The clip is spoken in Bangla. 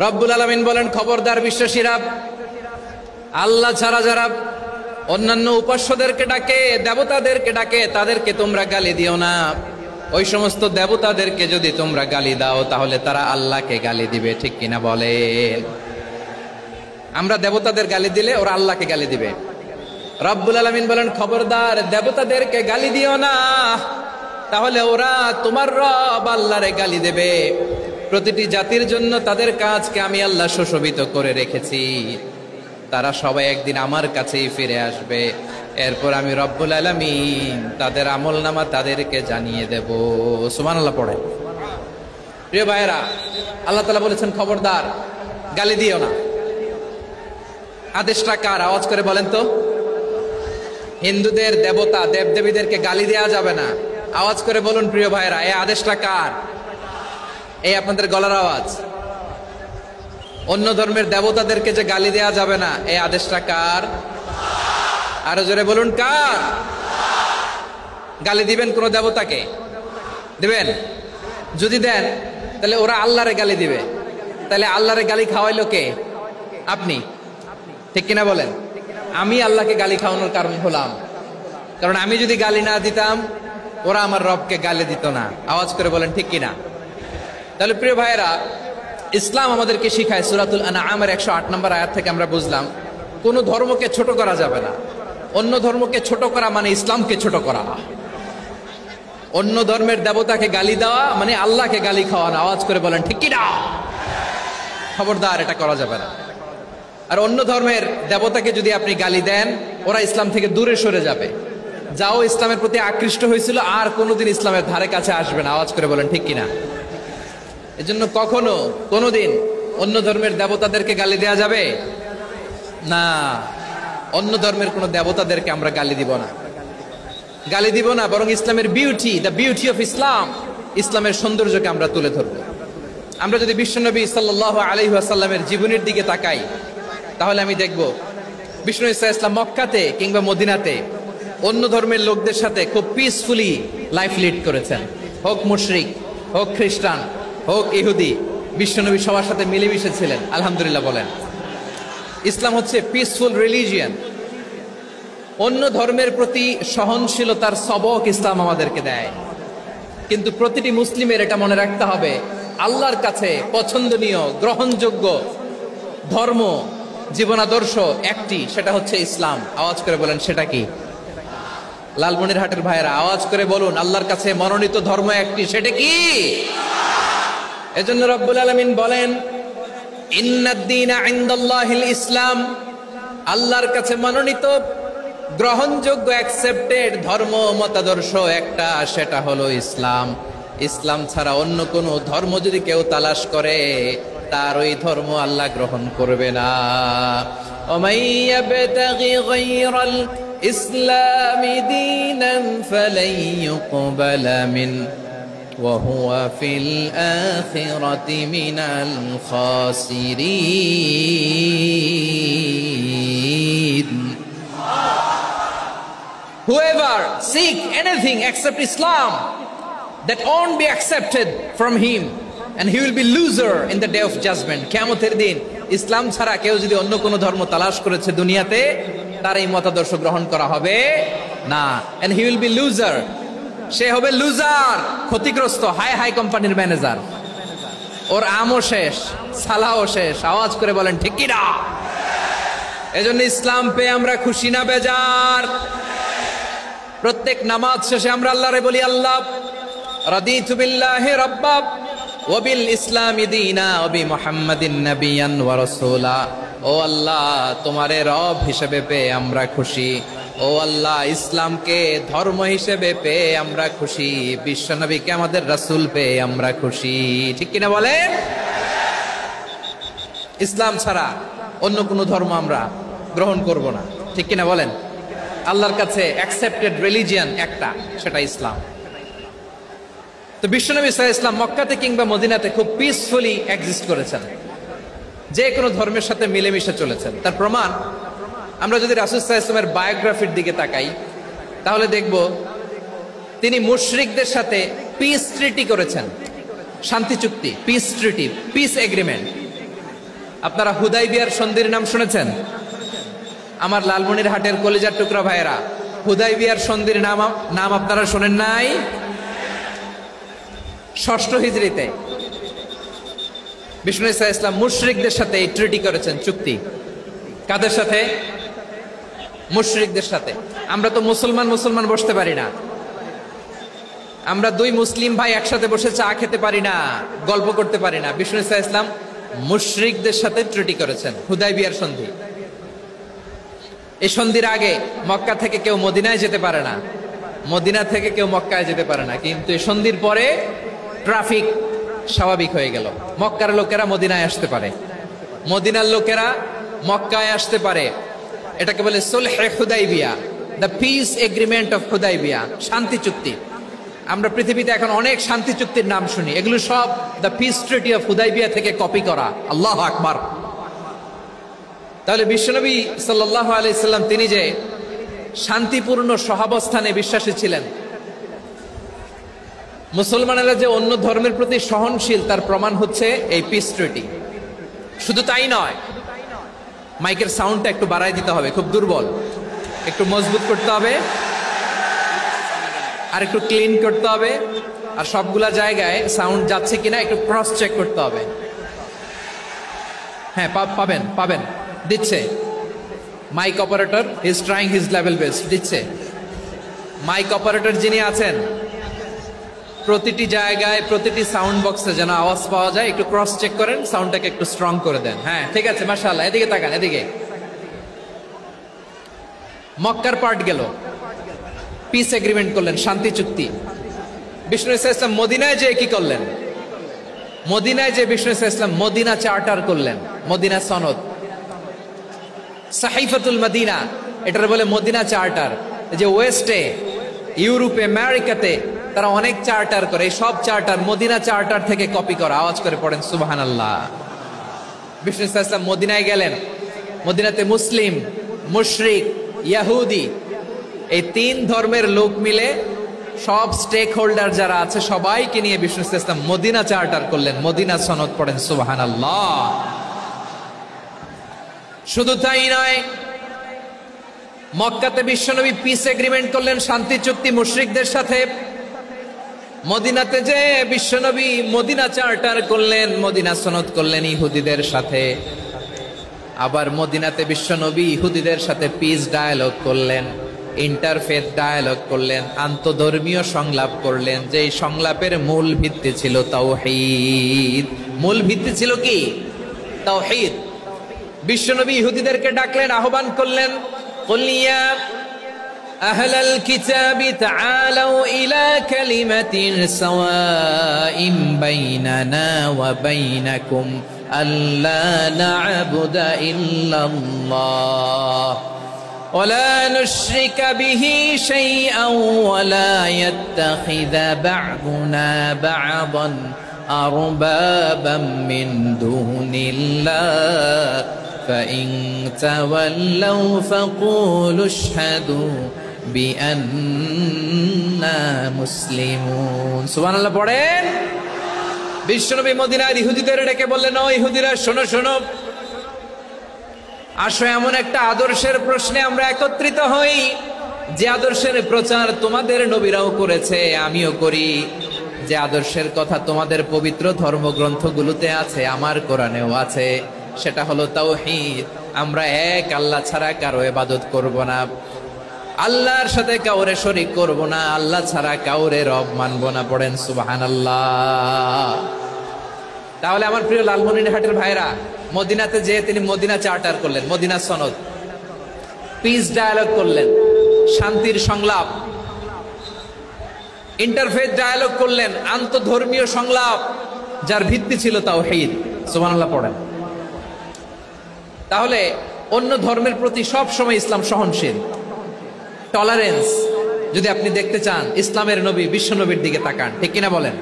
রব্বুল আলামিন বলেন, খবরদার বিশ্বাসীরা, আল্লাহ ছাড়া যারা অন্যান্য উপাস্যদেরকে ডাকে, দেবতাদেরকে ডাকে, তাদেরকে তোমরা গালি দিও না। ওই সমস্ত দেবতাদেরকে যদি তোমরা গালি দাও তাহলে তারা আল্লাহকে গালি দিবে, ঠিক কিনা বলেন? আমরা দেবতাদের গালি দিলে ওরা আল্লাহকে গালি দিবে। রব্বুল আলামিন বলেন, খবরদার দেবতাদেরকে গালি দিও না, তাহলে ওরা তোমার রব আল্লাহরে গালি দেবে। প্রতিটি জাতির জন্য তাদের কাজকে আমি আল্লাহ সুশোভিত করে রেখেছি, তারা সবাই একদিন আমার কাছেই ফিরে আসবে। এরপর আমি রব্বুল আলামিন তাদের আমলনামা তাদেরকে জানিয়ে দেব। সুবহানাল্লাহ পড়ে। প্রিয় ভাইয়েরা, আল্লাহ তাআলা বলেছেন খবরদার গালি দিও না। আদেশটা কার? আওয়াজ করে বলেন তো। হিন্দুদের দেবতা দেবদেবীদেরকে গালি দেওয়া যাবে না। আওয়াজ করে বলুন প্রিয় ভাইয়েরা, এই আদেশটা কার? এই আপনাদের গলার আওয়াজ। অন্য ধর্মের দেবতাদেরকে যে গালি দেওয়া যাবে না, এই আদেশটা কার? আরো জোরে বলুন, কার? গালি দিবেন কোন দেবতাকে? দিবেন? যদি দেন তাহলে ওরা আল্লাহরে গালি দিবে। তাহলে আল্লাহরে গালি খাওয়াইলো কে? আপনি, ঠিক কিনা বলেন? আমি আল্লাহকে গালি খাওয়ানোর কারণ হলাম, কারণ আমি যদি গালি না দিতাম ওরা আমার রবকে গালি দিত না। আওয়াজ করে বলেন ঠিক কিনা? তাহলে প্রিয় ভাইয়েরা, ইসলাম আমাদেরকে শিখায়, সূরাতুল আনআমের 108 নম্বর আয়াত থেকে আমরা বুঝলাম কোন ধর্মকে ছোট করা যাবে না। অন্য ধর্মকে ছোট করা মানে ইসলামকে ছোট করা। অন্য ধর্মের দেবতাকে গালি দেওয়া মানে আল্লাহকে গালি খাওয়ানো। আওয়াজ করে বলেন ঠিক কিনা? খবরদার, এটা করা যাবে না। আর অন্য ধর্মের দেবতাকে যদি আপনি গালি দেন, ওরা ইসলাম থেকে দূরে সরে যাবে। যাও ইসলামের প্রতি আকৃষ্ট হয়েছিল আর কোনোদিন ইসলামের ধারে কাছে আসবে না। আওয়াজ করে বলেন ঠিক কিনা? এজন্য কখনো কোনোদিন অন্য ধর্মের দেবতাদেরকে গালি দেয়া যাবে না। অন্য ধর্মের কোন দেবতাদেরকে আমরা গালি দিব না, গালি দিব না, বরং ইসলামের beauty, the beauty of Islam, ইসলামের সৌন্দর্যকে আমরা তুলে ধরব। আমরা যদি বিশ্বনবী সাল্লাল্লাহু আলাইহি ওয়াসাল্লামের জীবনের দিকে তাকাই, তাহলে আমি দেখব বিষ্ণু ইসলাম মক্কাতে কিংবা মদিনাতে অন্য ধর্মের লোকদের সাথে খুব পিসফুলি লাইফ লিড করেছেন। হোক মুশরিক, হোক খ্রিস্টান, হোক ইহুদি, বিশ্বনবী সবার সাথে মিলেমিশে ছিলেন। আলহামদুলিল্লাহ বলেন। ইসলাম হচ্ছে পিসফুল রিলিজিয়ান। অন্য ধর্মের প্রতি সহনশীলতার সবক ইসলাম আমাদেরকে দেয়। কিন্তু প্রতিটি মুসলিমের এটা মনে রাখতে হবে, আল্লাহর কাছে পছন্দনীয় গ্রহণযোগ্য ধর্ম, জীবনাদর্শ একটি, সেটা হচ্ছে ইসলাম। আওয়াজ করে বলেন সেটা কি? লালমনিরহাটের ভাইয়েরা আওয়াজ করে বলুন, আল্লাহর কাছে মনোনীত ধর্ম একটি, সেটা কি? এজন্য রব্বুল আলামিন বলেন, ইন্নাদ-দীনা ইনদাল্লাহিল ইসলাম, আল্লাহর কাছে মনোনীত গ্রহণযোগ্য অ্যাকসেপ্টেড ধর্ম মতাদর্শ একটা, সেটা হলো ইসলাম। ইসলাম ছাড়া অন্য কোন ধর্ম যদি কেউ তালাশ করে, তার ওই ধর্ম আল্লাহ গ্রহণ করবে না। ওমাইয়াবতাগি গায়রাল ইসলামি দীনান ফালাই ইউকবালা মিন ওয়া হুয়া ফিল আখিরাতি মিনাল খাসিরিন। Whoever seek anything except Islam, that won't be accepted from him, and he will be loser in the day of judgment. কিয়ামতের দিন ইসলাম ছাড়া কেউ যদি অন্য কোনো ধর্ম তালাশ করেছে দুনিয়াতে, তার এই মতাদর্শ গ্রহণ করা হবে না। and he will be loser, সে হবে লুজার, ক্ষতিগ্রস্ত। হাই হাই কোম্পানির ম্যানেজার, ওর আমও শেষ, সালাও শেষ। আওয়াজ করে বলেন ঠিক কি না? এজন্য ইসলাম পেয়ে আমরা খুশি না বেজার? প্রত্যেক নামাজ শেষে আমরা আল্লাহরে বলি, আল্লাহ রাদিতু বিল্লাহি রাব্বা ওয়া বিল ইসলামি দীনা ওয়া বি মুহাম্মাদিন নাবিয়ান ওয়া রাসূলা। ও আল্লাহ, তোমারে রব হিসেবে পেয়ে আমরা খুশি। ও আল্লাহ, ইসলামকে ধর্ম হিসেবে পেয়ে আমরা খুশি। বিশ্বনবীকে আমাদের রাসূল পেয়ে আমরা খুশি। ঠিক কিনা বলেন? ইসলাম ছাড়া অন্য কোনো ধর্ম আমরা গ্রহণ করব না। ঠিক কিনা বলেন? আল্লাহর কাছে অ্যাকসেপ্টেড রিলিজিয়ান একটা, সেটা ইসলাম। তো বিশ্বনবী সাল্লাল্লাহু আলাইহি ওয়াসাল্লাম মক্কাতে কিংবা মদিনাতে খুব পিসফুলি এক্সিস্ট করেছেন, যে কোনো ধর্মের সাথে মিলেমিশে চলেছেন। তার প্রমাণ আমরা যদি রাসূল সাল্লাল্লাহু আলাইহি ওয়াসাল্লামের বায়োগ্রাফির দিকে তাকাই, তাহলে দেখব তিনি মুশরিকদের সাথে পিস ট্রিটি করেছেন, শান্তি চুক্তি, পিস ট্রিটি, পিস এগ্রিমেন্ট। আপনারা হুদাইবিয়ার সন্ধির নাম শুনেছেন? আমার লালমনিরহাটের কলিজার টুকরা ভাইয়েরা, হুদাইবিয়ার সন্ধির নাম আপনারা শোনেন নাই? ষষ্ঠ হিজরিতে বিষ্ণু ঈসা ইসলাম মুশরিকদের সাথে এই ট্রিটি করেছেন, চুক্তি। কাদের সাথে? মুশরিকদের সাথে। আমরা তো মুসলমান বসতে পারি না, আমরা দুই মুসলিম ভাই একসাথে বসে চা খেতে পারি না, গল্প করতে পারি না। বিষ্ণু ঈসা ইসলাম মুশরিকদের সাথে ট্রিটি করেছেন, হুদাইবিয়ার সন্ধি। এই সন্ধির আগে মক্কা থেকে কেউ মদিনায় যেতে পারে না, মদিনা থেকে কেউ মক্কায় যেতে পারে না। কিন্তু এই সন্ধির পরে ট্রাফিক স্বাভাবিক হয়ে গেল, মক্কার লোকেরা মদিনায় আসতে পারে, মদিনার লোকেরা মক্কায় আসতে পারে। এটাকে বলে সুলহে Hudaibiya, the peace agreement of Hudaibiya, শান্তি চুক্তি। আমরা পৃথিবীতে এখন অনেক শান্তি চুক্তির নাম শুনি, এগুলো সব the piece treaty of Hudaibiya থেকে কপি করা। আল্লাহু আকবার। তাহলে বিশ্বনবী সাল্লাল্লাহু আলাইহি সাল্লাম তিনি যে শান্তিপূর্ণ সহাবস্থানে বিশ্বাসী ছিলেন, মুসলমানেরা যে অন্য ধর্মের প্রতি সহনশীল, তার প্রমাণ হচ্ছে এই পিস ট্রিটি। শুধু তাই নয়, মাইকের সাউন্ডটা একটু বাড়াই দিতে হবে, খুব দুর্বল, একটু মজবুত করতে হবে, আর একটু ক্লিন করতে হবে, আর সবগুলা জায়গায় সাউন্ড যাচ্ছে কিনা একটু ক্রস চেক করতে হবে। হ্যাঁ, পাবেন দিচ্ছে mike operator, is trying his level best, দিচ্ছে। মাইক অপারেটর যিনি আছেন, প্রতিটি জায়গায় প্রতিটি সাউন্ড বক্সে যেন আওয়াজ পাওয়া যায়, একটু ক্রস চেক করেন, সাউন্ডটাকে একটু স্ট্রং করে দেন। হ্যাঁ, ঠিক আছে, মাশাআল্লাহ। এদিকে তাকান, এদিকে। মক্কার পার্ট গেল, পিস এগ্রিমেন্ট করলেন, শান্তি চুক্তি। বিষ্ণু ঈসা ইসলাম মদিনায় যে কি করলেন? মদিনায় যে বিষ্ণু ঈসা ইসলাম মদিনা চার্টার করলেন, মদিনা সনদ, সাহিফাতুল মদিনা, এটার বলে মদিনা চার্টার। যে ওয়েস্টে, ইউরোপে, আমেরিকাতে তারা অনেক চার্টার করে, এই সব চার্টার মদিনা চার্টার থেকে কপি করা। আওয়াজ করে পড়েন সুবহানাল্লাহ। বিষ্ণু ঈসা ইসলাম মদিনায় গেলেন, মদিনাতে মুসলিম, মুশরিক, ইহুদি, এই তিন ধর্মের লোক মিলে সব স্টেক হোল্ডার যারা আছে সবাইকে নিয়ে বিষ্ণু ঈসা ইসলাম মদিনা চার্টার করলেন, মদিনা সনদ, পড়েন সুবহানাল্লাহ। শুধু তাই নয়, মক্কাতে বিশ্বনবী পিস এগ্রিমেন্ট করলেন, শান্তি চুক্তি মুশরিকদের সাথে। মদিনাতে যে বিশ্বনবী মদিনা চার্টার করলেন, মদিনা সনদ করলেন ইহুদিদের সাথে। আবার মদিনাতে বিশ্বনবী ইহুদিদের সাথে পিস ডায়ালগ করলেন, ইন্টারফেথ ডায়ালগ করলেন, আন্তধর্মীয় সংলাপ করলেন। যে সংলাপের মূল ভিত্তি ছিল তাওহীদ। মূল ভিত্তি ছিল কি? তাওহীদ। বিশ্বনবী ইহুদিদেরকে ডাকলেন, আহ্বান করলেন, কুল ইয়া আহলাল কিতাবি তাআলাউ ইলা কালিমাতিন সাওয়াইন বাইনানা ওয়া বাইনাকুম আল্লা না'বুদা ইল্লাল্লাহ ওয়া লা নুশরিকা বিহি শাইআন ওয়া লা ইয়াত্তাখিযা বা'দুনা বা'দান আরবাবাম মিন দুনিল্লাহ فإن تولوا فقولوا اشهدوا بأننا مسلمون। সুবহানাল্লাহ পড়েন। বিশ্বনবী মদিনার ইহুদিদের ডেকে বললেন, ও ইহুদিরা, শোনো শোনো, আসো এমন একটা আদর্শের প্রশ্নে আমরা একত্রিত হই, যে আদর্শের প্রচার তোমাদের নবীরাও করেছে, আমিও করি, যে আদর্শের কথা তোমাদের পবিত্র ধর্মগ্রন্থগুলোতে আছে, আমার কোরআনেও আছে। সেটা হলো তাওহীদ। আমরা এক আল্লাহ ছাড়া কারো ইবাদত করব না, আল্লাহর সাথে কাউরে শরীক করব না, আল্লাহ ছাড়া কাউরে রব মানব না। পড়েন সুবহানাল্লাহ। তাহলে আমার প্রিয় লালমনিরহাটের ভাইরা, মদিনাতে যে তিনি মদিনা চার্টার করলেন, মদিনা সনদ, পিস ডায়ালগ করলেন, শান্তির সংলাপ, ইন্টারফেথ ডায়ালগ করলেন, আন্তধর্মীয় সংলাপ, যার ভিত্তি ছিল তাওহীদ। সুবহানাল্লাহ পড়েন। তাহলে অন্য ধর্মের প্রতি সব সময় ইসলাম সহনশীল, টলারেন্স। যদি আপনি দেখতে চান ইসলামের নবী বিশ্ব নবীর দিকে তাকান, ঠিক কিনা বলেন?